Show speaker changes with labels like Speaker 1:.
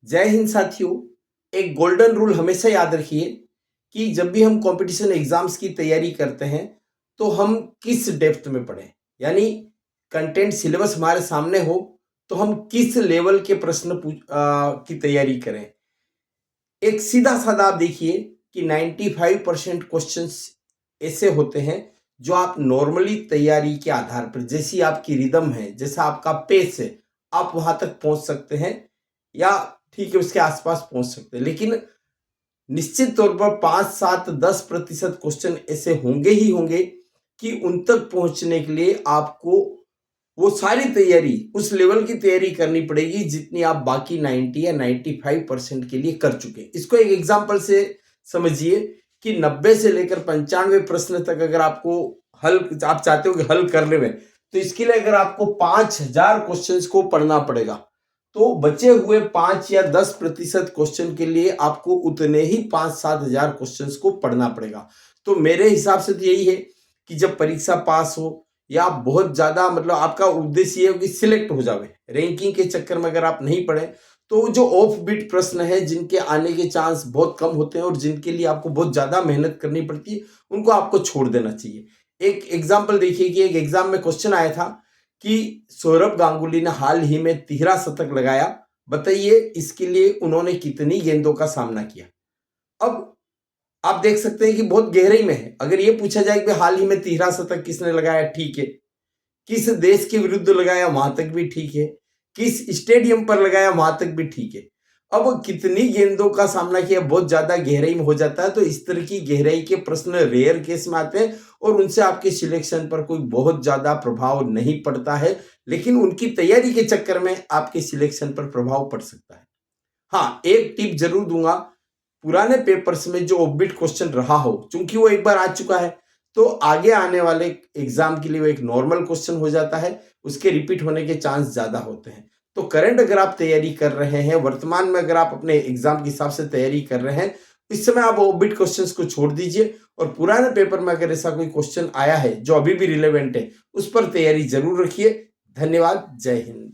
Speaker 1: जय हिंद साथियों। एक गोल्डन रूल हमेशा याद रखिए कि जब भी हम कंपटीशन एग्जाम्स की तैयारी करते हैं तो हम किस डेप्थ में पढ़ें, यानी कंटेंट सिलेबस हमारे सामने हो तो हम किस लेवल के प्रश्न की तैयारी करें। एक सीधा साधा आप देखिए कि 95% क्वेश्चंस ऐसे होते हैं जो आप नॉर्मली तैयारी के आधार पर, जैसी आपकी रिदम है, जैसा आपका पेस है, आप वहां तक पहुंच सकते हैं या ठीक है उसके आसपास पहुंच सकते हैं। लेकिन निश्चित तौर पर 5, 7, 10% क्वेश्चन ऐसे होंगे ही होंगे कि उन तक पहुंचने के लिए आपको वो सारी तैयारी, उस लेवल की तैयारी करनी पड़ेगी जितनी आप बाकी 90 या 95% के लिए कर चुके हैं। इसको एक एग्जांपल से समझिए कि 90 से लेकर 95 प्रश्न तक अगर आपको हल आप चाहते हो कि हल करने में, तो इसके लिए अगर आपको 5000 क्वेश्चंस को पढ़ना पड़ेगा तो बचे हुए 5 या 10% क्वेश्चन के लिए आपको उतने ही 5-7 हजार क्वेश्चंस को पढ़ना पड़ेगा। तो मेरे हिसाब से तो यही है कि जब परीक्षा पास हो या आप बहुत ज्यादा, मतलब आपका उद्देश्य ये हो कि सिलेक्ट हो जावे, रैंकिंग के चक्कर में अगर आप नहीं पढ़े तो जो ऑफ बीट प्रश्न है जिनके आने के चांस बहुत कम होते हैं और जिनके लिए आपको बहुत ज्यादा मेहनत करनी पड़ती है, उनको आपको छोड़ देना चाहिए। एक एग्जाम्पल देखिए कि एक एग्जाम में क्वेश्चन आया था कि सौरभ गांगुली ने हाल ही में 13 शतक लगाया, बताइए इसके लिए उन्होंने कितनी गेंदों का सामना किया। अब आप देख सकते हैं कि बहुत गहराई में है। अगर ये पूछा जाए कि हाल ही में 13 शतक किसने लगाया, ठीक है, किस देश के विरुद्ध लगाया, वहां तक भी ठीक है, किस स्टेडियम पर लगाया, वहां तक भी ठीक है। अब कितनी गेंदों का सामना किया बहुत ज्यादा गहराई में हो जाता है, तो इस तरह की गहराई के प्रश्न रेयर केस में आते हैं और उनसे आपके सिलेक्शन पर कोई बहुत ज्यादा प्रभाव नहीं पड़ता है, लेकिन उनकी तैयारी के चक्कर में आपके सिलेक्शन पर प्रभाव पड़ सकता है। हाँ, एक टिप जरूर दूंगा, पुराने पेपर्स में जो ऑफबीट क्वेश्चन रहा हो, चूंकि वो एक बार आ चुका है तो आगे आने वाले एग्जाम के लिए वो एक नॉर्मल क्वेश्चन हो जाता है, उसके रिपीट होने के चांस ज्यादा होते हैं। तो करंट अगर आप तैयारी कर रहे हैं, वर्तमान में अगर आप अपने एग्जाम के हिसाब से तैयारी कर रहे हैं, इस समय आप ऑफबीट क्वेश्चंस को छोड़ दीजिए और पुराने पेपर में अगर ऐसा कोई क्वेश्चन आया है जो अभी भी रिलेवेंट है, उस पर तैयारी जरूर रखिए। धन्यवाद। जय हिंद।